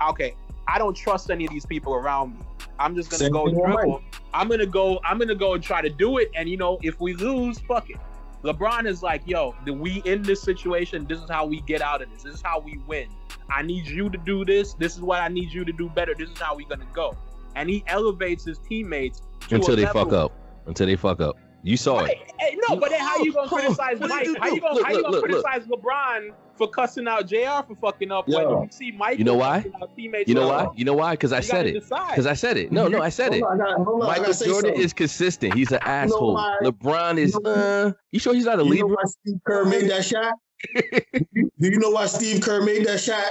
okay, I don't trust any of these people around me. I'm just gonna go dribble. I'm gonna go and try to do it. And if we lose, fuck it. LeBron is like, yo, we in this situation. This is how we get out of this. This is how we win. I need you to do this. This is what I need you to do better. This is how we're gonna go. And he elevates his teammates until they fuck up. You saw it. No, but then how you gonna criticize Mike? How you gonna criticize LeBron for cussing out JR for fucking up when you see Mike? You know why? You know why? Because I said it. No, I said it. Michael Jordan is consistent. He's an asshole. LeBron is. You sure he's not a leader? You know why Steve Kerr made that shot? Do you know why Steve Kerr made that shot?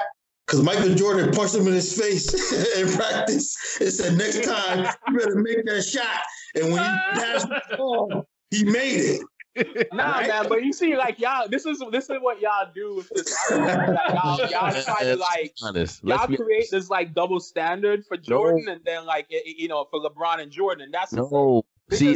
Because Michael Jordan punched him in his face in practice and said, next time, you better make that shot. And when you passed the ball, he made it. Nah, man, but you see, like, y'all, this is what y'all do with this argument. Like, y'all try to, like, y'all create this, like, double standard for Jordan and then, like, for LeBron and Jordan. And that's because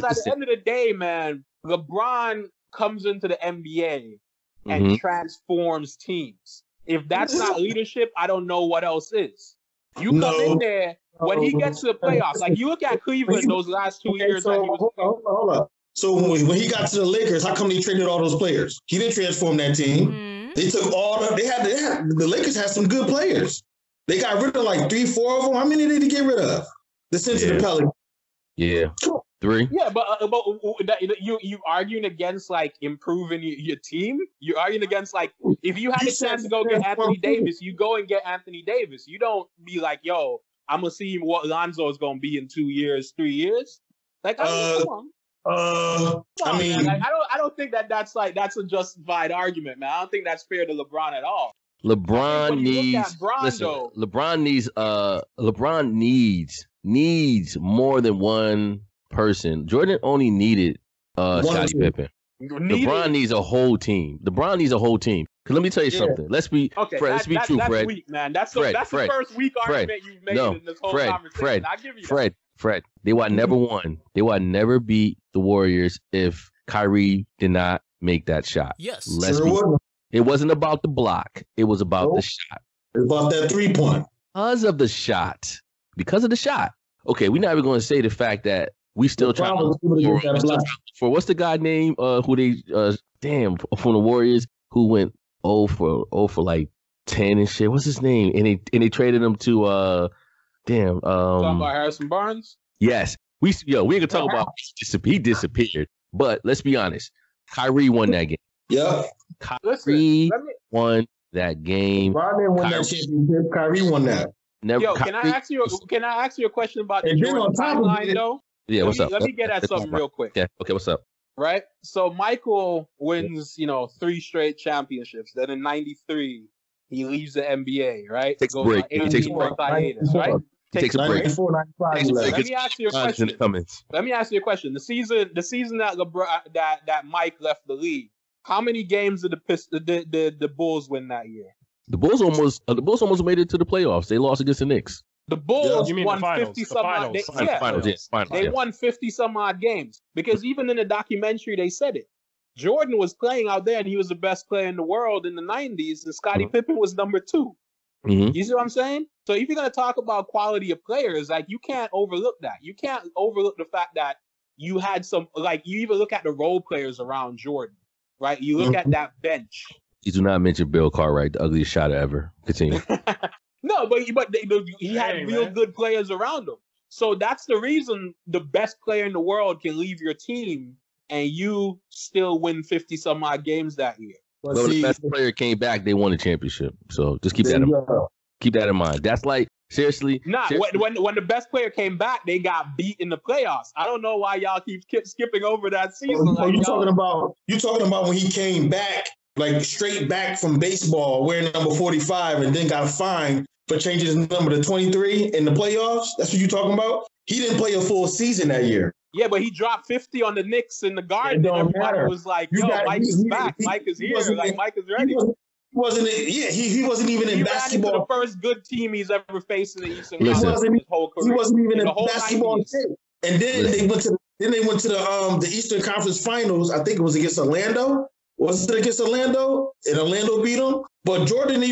at the end of the day, man, LeBron comes into the NBA and transforms teams. If that's not leadership, I don't know what else is. You come in there, when he gets to the playoffs, like you look at Cleveland those last 2 years. So, hold up. So when he got to the Lakers, how come they traded all those players? He didn't transform that team. They took the Lakers had some good players. They got rid of like 3-4 of them. How many did he get rid of? They sent to the Pelicans. Yeah. 3. Yeah, but you arguing against like improving your team. You're arguing against like if you had a chance to go get Anthony Davis, you go and get Anthony Davis. You don't be like, yo, I'm gonna see what Lonzo is gonna be in 2 years, 3 years. Like, I don't think that's a justified argument, man. I don't think that's fair to LeBron at all. LeBron needs more than one person. Jordan only needed Scottie Pippen. LeBron needs a whole team. Because Because let me tell you something. Let's be okay. Fred. Let's be true, that's Fred. Weak, man. That's the first weak argument you've made in this whole conversation. I give you that. Fred. They would never won. They would never beat the Warriors if Kyrie did not make that shot. Yes. It wasn't about the block. It was about the shot. It's about that 3-point. Because of the shot. Okay, we're not even going to say the fact that we still try for what's the guy name who they from the Warriors who went 0 for like 10 and shit. What's his name? And they traded him to talking about Harrison Barnes? Yes. We ain't gonna talk about he disappeared. But let's be honest. Kyrie won that game. Yeah. Kyrie won that game. LeBron didn't win that championship. Kyrie won that. Can I ask you a question about the Jordan timeline though? Yeah, what's up? Let me get at something real quick. Yeah. Okay, what's up? Right? So Michael wins, 3 straight championships. Then in 93, he leaves the NBA, right? Takes a break. He takes a break. Hiatus, right? Takes a break. 95. Let me ask you a question. The season that LeBron that Mike left the league, how many games did the Bulls win that year? The Bulls almost made it to the playoffs. They lost against the Knicks. The Bulls won 50 some odd. They won 50 some odd games because even in the documentary they said it. Jordan was playing out there and he was the best player in the world in the 90s, and Scottie Pippen was number 2. Mm-hmm. You see what I'm saying? So if you're gonna talk about quality of players, like you can't overlook that. You can't overlook the fact that you had some, like you even look at the role players around Jordan, right? You look at that bench. You do not mention Bill Cartwright, the ugliest shot ever. Continue. No, but he had real good players around him. So that's the reason the best player in the world can leave your team and you still win 50 some odd games that year. Well, the best player came back, they won the championship. So just keep that in mind. Keep that in mind. That's like, seriously. When the best player came back, they got beat in the playoffs. I don't know why y'all keep skipping over that season. You talking about when he came back, like straight back from baseball, wearing number 45, and then got fined for changing his number to 23 in the playoffs? That's what you talking about? He didn't play a full season that year. Yeah, but he dropped 50 on the Knicks in the Garden. Everybody was like, Mike is back. Mike is here. Like, Mike is ready. He wasn't even in basketball. The first good team he's ever faced in the Eastern Conference. He wasn't even in basketball. 90s. And then they went to the Eastern Conference Finals. I think it was against Orlando. Was it against Orlando? And Orlando beat them. But Jordan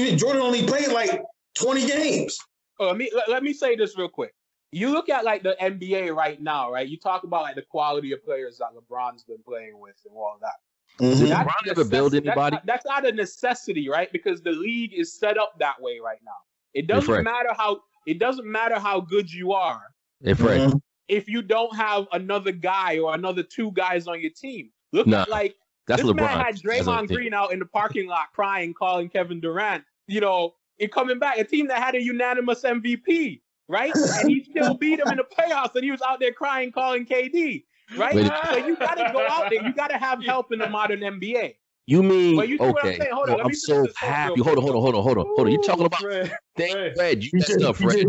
only played like 20 games. Let me say this real quick. You look at like the NBA right now, right? You talk about like the quality of players that LeBron's been playing with and all of that. Mm-hmm. Did LeBron ever build anybody? That's not a necessity, right? Because the league is set up that way right now. It doesn't matter how good you are. If you don't have another guy or another 2 guys on your team. Look at like this LeBron. Man had Draymond Green out in the parking lot crying, calling Kevin Durant, and coming back, a team that had a unanimous MVP, right? And he still beat him in the playoffs, and he was out there crying, calling KD, right? So you got to go out there. You got to have help in the modern NBA. You mean, okay. Hold on, I'm so happy. Hold on. You talking about Fred, you messed up, Fred.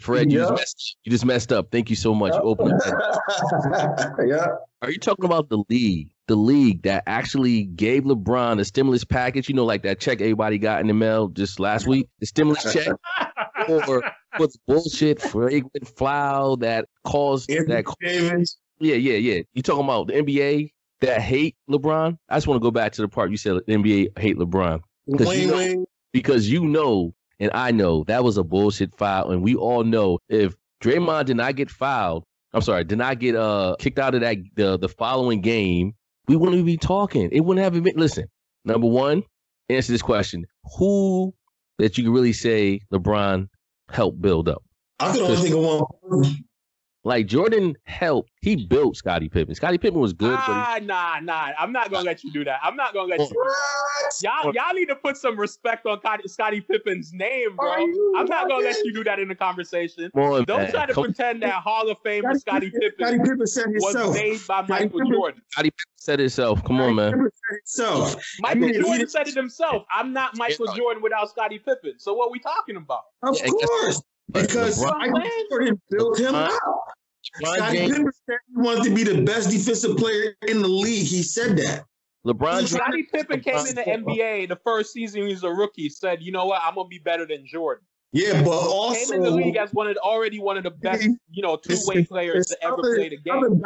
Fred, you just messed up. Thank you so much. You opened up. Yeah. Are you talking about the league? The league that actually gave LeBron a stimulus package, like that check everybody got in the mail just last week, the stimulus check, or what's bullshit flagrant foul that caused that? Yeah. You talking about the NBA that hate LeBron? I just want to go back to the part you said the NBA hate LeBron because and I know that was a bullshit foul, and we all know if Draymond did not get kicked out of that the following game, we wouldn't be talking. It wouldn't have been. Listen, number one, answer this question: who that you can really say LeBron helped build up? I can only think of one. Like Jordan helped, he built Scottie Pippen. Scottie Pippen was good. Nah. I'm not gonna let you do that. I'm not gonna let you. Y'all need to put some respect on Scottie Pippen's name, bro. I'm not gonna let you do that in the conversation. Don't try to pretend that Hall of Famer Scottie Pippen was made by Michael Jordan. Scottie Pippen said it himself. Come on, man. Michael Jordan said it himself. I'm not Michael Jordan without Scottie Pippen. So what are we talking about? Of course. Because Michael Jordan built him up. Scottie Pippen said he wanted to be the best defensive player in the league. He said that. LeBron. Scottie Pippen came in the NBA the first season he was a rookie. Said, you know what, I'm gonna be better than Jordan. Yeah, but also came in the league as already one of the best, two-way players to ever play the game.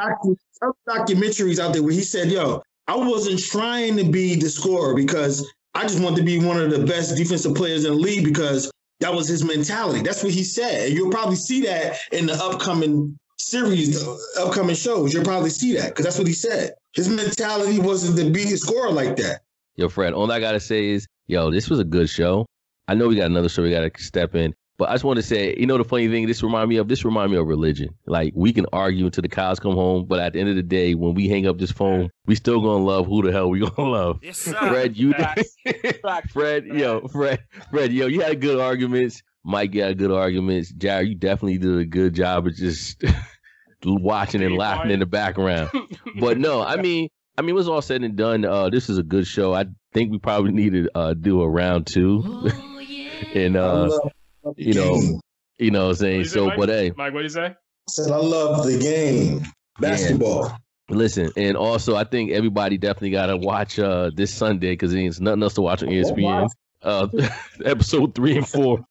Other documentaries out there where he said, "Yo, I wasn't trying to be the scorer because I just wanted to be one of the best defensive players in the league because that was his mentality." That's what he said. And you'll probably see that in the upcoming series, upcoming shows. You'll probably see that because that's what he said. His mentality wasn't to be a scorer like that. Yo, Fred, all I got to say is, this was a good show. I know we got another show we got to step in, but I just want to say, the funny thing, this remind me of religion. Like, we can argue until the cows come home, but at the end of the day, when we hang up this phone, we still gonna love who the hell we gonna love. Yes, sir. Fred, Fred, you had good arguments. Mike, you had good arguments. Jared, you definitely did a good job of just watching and laughing in the background. But no, I mean, it was all said and done. This is a good show. I think we probably need to do a round 2. And what I'm saying. So, Mike? But hey, Mike, what do you say? I said I love the game, basketball. Yeah. Listen, and also I think everybody definitely got to watch this Sunday because there's nothing else to watch on ESPN. Episode 3 and 4.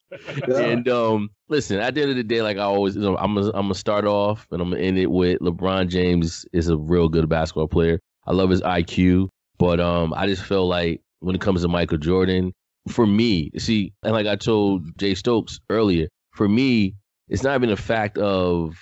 Yeah. And listen, at the end of the day, like I always, I'm gonna start off and I'm gonna end it with LeBron James is a real good basketball player. I love his IQ, but I just feel like when it comes to Michael Jordan, for me, see, and like I told Jay Stokes earlier, for me, it's not even a fact of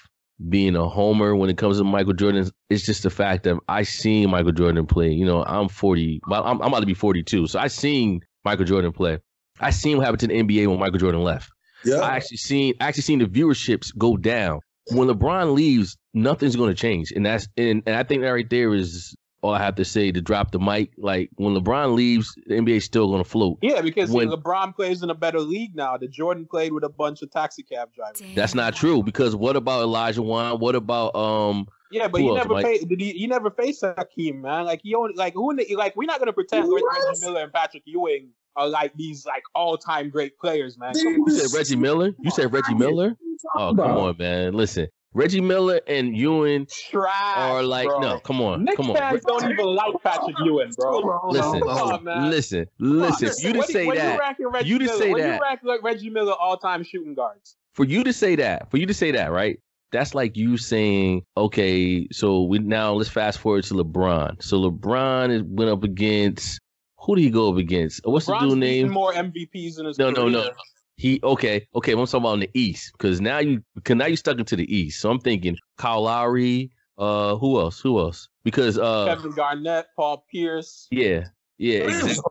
being a homer when it comes to Michael Jordan. It's just the fact that I seen Michael Jordan play. I'm 40, well, I'm about to be 42, so I seen Michael Jordan play. I seen what happened to the NBA when Michael Jordan left. Yeah, I actually seen the viewerships go down. When LeBron leaves, nothing's going to change, and I think that right there is all I have to say to drop the mic. Like, when LeBron leaves, the NBA is still going to float. Yeah, because LeBron plays in a better league now. The Jordan played with a bunch of taxi cab drivers. Damn. That's not true, because what about Elijah Wan? What about Yeah, but he never faced Hakeem, man. Like, he only we're not gonna pretend Reggie Miller and Patrick Ewing are like these like all-time great players, man. You said Reggie Miller? You said Reggie Miller? Oh, come on, man. Listen. Reggie Miller and Ewing are like, bro. No, come on. Knicks fans don't even like Patrick Ewing, bro. Listen. For you to say that, you rank like Reggie Miller all-time shooting guards. For you to say that, right? That's like you saying, okay, so let's fast forward to LeBron. So LeBron went up against, who did he go up against? What's the dude's name? More MVPs in his career. No. Okay. I'm talking about in the East, because now you stuck into the East. So I'm thinking Kyle Lowry. Who else? Because Kevin Garnett, Paul Pierce. Yeah, exactly.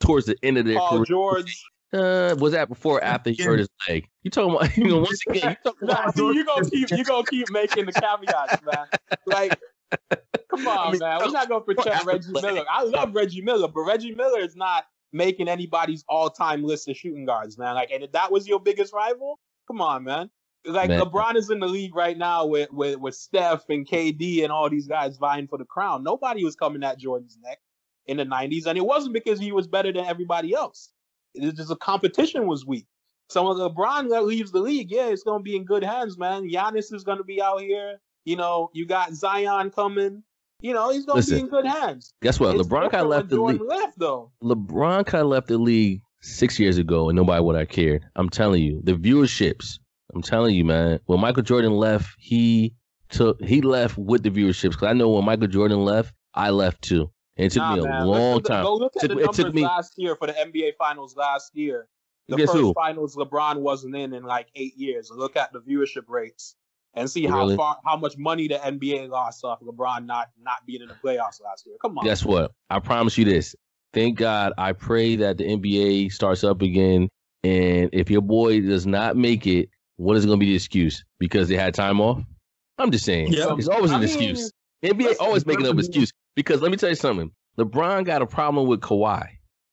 Towards the end of their Paul career. George. Was that before or after he hurt his leg? You talking about? Once again, you gonna keep making the caveats, man. Like, come on, man. We're not gonna pretend Reggie Miller. I love Reggie Miller, but Reggie Miller is not making anybody's all-time list of shooting guards, man. Like, and if that was your biggest rival, come on, man. Like, man. LeBron is in the league right now with Steph and KD and all these guys vying for the crown. Nobody was coming at Jordan's neck in the 90s, and it wasn't because he was better than everybody else. It's just the competition was weak. So when LeBron leaves the league, yeah, it's going to be in good hands, man. Giannis is going to be out here. You got Zion coming. He's going to be in good hands. Guess what? LeBron kind of left the league. LeBron kind of left the league 6 years ago, and nobody would have cared. I'm telling you, the viewerships. I'm telling you, man. When Michael Jordan left, he left with the viewerships. Because I know when Michael Jordan left, I left too. And it took me a long time. Go look at the numbers last year for the NBA Finals last year. The first finals LeBron wasn't in like 8 years. Look at the viewership rates and see how much money the NBA lost off LeBron not being in the playoffs last year. Come on. Guess what? I promise you this. Thank God. I pray that the NBA starts up again. And if your boy does not make it, what is going to be the excuse? Because they had time off? I'm just saying. Yeah. It's always an excuse. NBA always making up an excuse. Because let me tell you something. LeBron got a problem with Kawhi.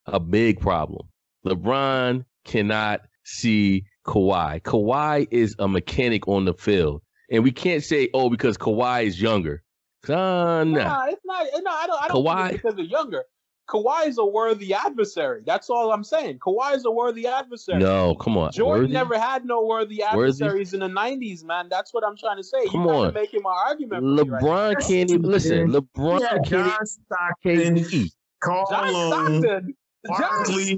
A big problem. LeBron cannot see Kawhi. Kawhi is a mechanic on the field. And we can't say, because Kawhi is younger. No, it's not. No, I don't think it's because they're younger. Kawhi is a worthy adversary. That's all I'm saying. Kawhi is a worthy adversary. No, come on. Jordan never had no worthy adversaries in the 90s, man. That's what I'm trying to say. Come on. Making my argument. LeBron can't even listen. LeBron can't John Stockton, Karl Malone, Barkley.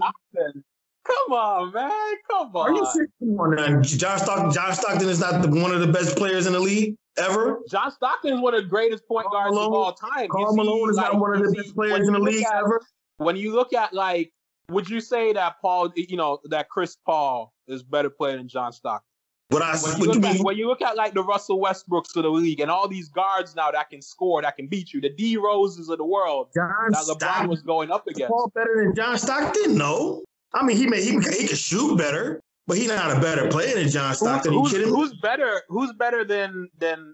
Come on, man. Come on. Are you serious? Come on, man. John Stockton is not one of the best players in the league ever. John Stockton is one of the greatest point guards of all time. Karl Malone is not one of the best players in the league ever. When you look at, like, would you say that that Chris Paul is a better player than John Stockton? When you look at like the Russell Westbrooks of the league and all these guards now that can score, that can beat you, the D Roses of the world that LeBron was going up against. Paul better than John Stockton? No. I mean, he can shoot better, but he's not a better player than John Stockton. Who's better? Who's better than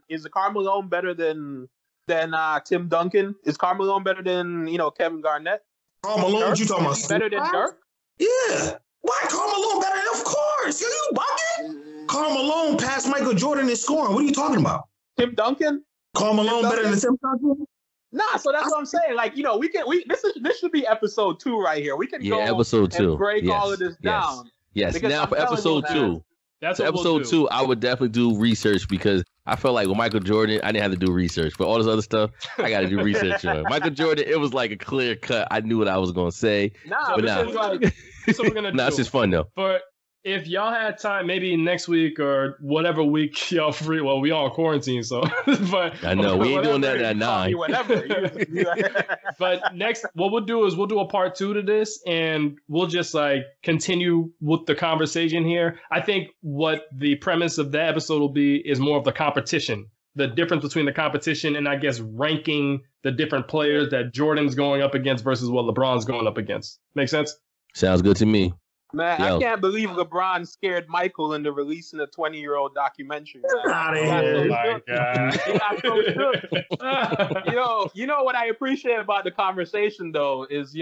is Karl Malone better than Tim Duncan? Is Karl Malone better than Kevin Garnett? Karl Malone, what you talking about? Better than Dirk? Yeah. Why Karl Malone better? Of course. Are you bugging? Karl Malone passed Michael Jordan in scoring. What are you talking about? Tim Duncan? Karl Malone better than Tim Duncan? Nah, so that's what I'm saying. Like, this should be episode 2 right here. We can go episode 2 and break all of this down. Yes. Now for episode 2. That's episode 2. I would definitely do research because I felt like with Michael Jordan, I didn't have to do research. But all this other stuff, I got to do research on. Michael Jordan, it was like a clear cut. I knew what I was going to say. So we're gonna do. It's just fun though. But if y'all had time, maybe next week or whatever week y'all free. Well, we all in quarantine, so. But I know we ain't doing that at 9. But next, what we'll do is we'll do a part 2 to this, and we'll just like continue with the conversation here. I think what the premise of that episode will be is more of the competition, the difference between the competition and I guess ranking the different players that Jordan's going up against versus what LeBron's going up against. Make sense? Sounds good to me. Man, I can't believe LeBron scared Michael into releasing a 20-year-old documentary. Out of here. Oh my God. What I appreciate about the conversation though is,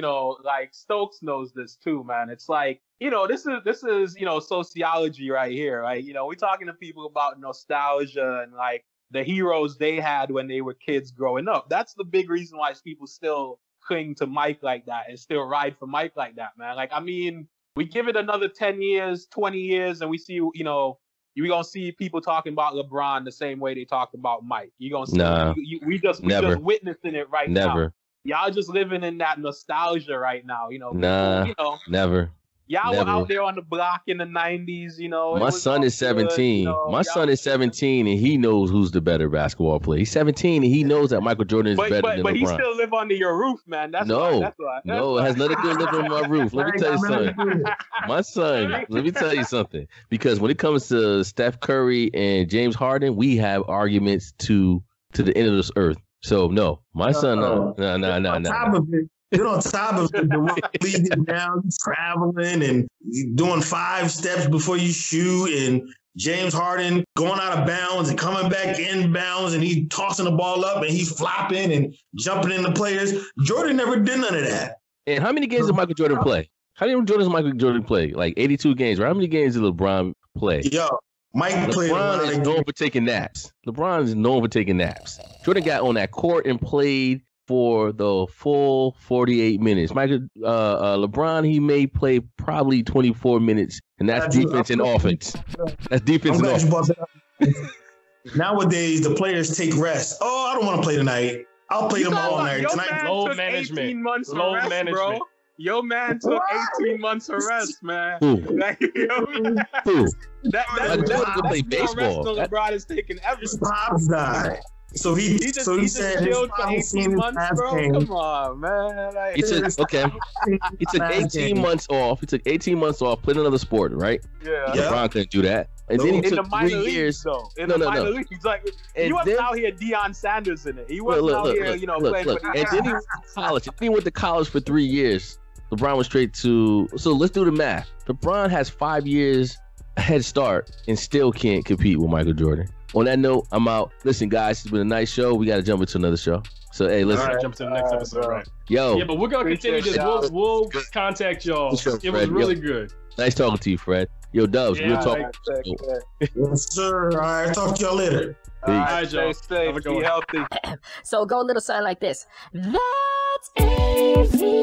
like Stokes knows this too, man. It's like, this is sociology right here. Right? We're talking to people about nostalgia and like the heroes they had when they were kids growing up. That's the big reason why people still cling to Mike like that and still ride for Mike like that, man. Like, I mean, we give it another 10 years, 20 years, and we see, you're going to see people talking about LeBron the same way they talked about Mike. You're going to see, we just witnessing it right now. Y'all just living in that nostalgia right now, Never. Y'all were out there on the block in the 90s, My son is 17. My son is 17, and he knows who's the better basketball player. He's 17, and he knows that Michael Jordan is better than LeBron. But he still live under your roof, man. That's why. It has nothing to do with living on my roof. Let me tell you something. My son, let me tell you something. Because when it comes to Steph Curry and James Harden, we have arguments to the end of this earth. So, no, my son, no. Then on top of it, the league is down, traveling and doing 5 steps before you shoot, and James Harden going out of bounds and coming back in bounds, and he's tossing the ball up and he's flopping and jumping into players. Jordan never did none of that. And how many games did Michael Jordan play? How many games did Michael Jordan play? Like 82 games, right? How many games did LeBron play? Mike played. LeBron is known for taking naps. Jordan got on that court and played for the full 48 minutes. LeBron, he may play probably 24 minutes, and that's defense and offense. That's defense and offense. Nowadays, the players take rest. Oh, I don't want to play tonight. I'll play tomorrow night. Low management. Bro. Your man took 18 months of rest, man. That's play baseball. LeBron is taking everything. His pops died. So he said chilled for 18 months, bro. Come on, man. Like, he took 18 months off. He took 18 months off, played another sport, right? Yeah. LeBron couldn't do that. And then he took 3 years. In the minor leagues, like he wasn't out here Deion Sanders in it. He wasn't out here, playing for the And then he went to college. And he went to college for 3 years. LeBron went straight to. So let's do the math. LeBron has 5 years head start and still can't compete with Michael Jordan. On that note, I'm out. Listen, guys, it's been a nice show. We got to jump into another show. So, hey, listen. All right, jump to the next episode, right? Yo. Yeah, but we're going to continue this. We'll contact y'all. It was really good. Nice talking to you, Fred. Yo, Dubs, we'll talk. Yes, sir. All right, talk to y'all later. All right, Joe. Stay safe. Be healthy. So go a little something like this. That's AVIOT.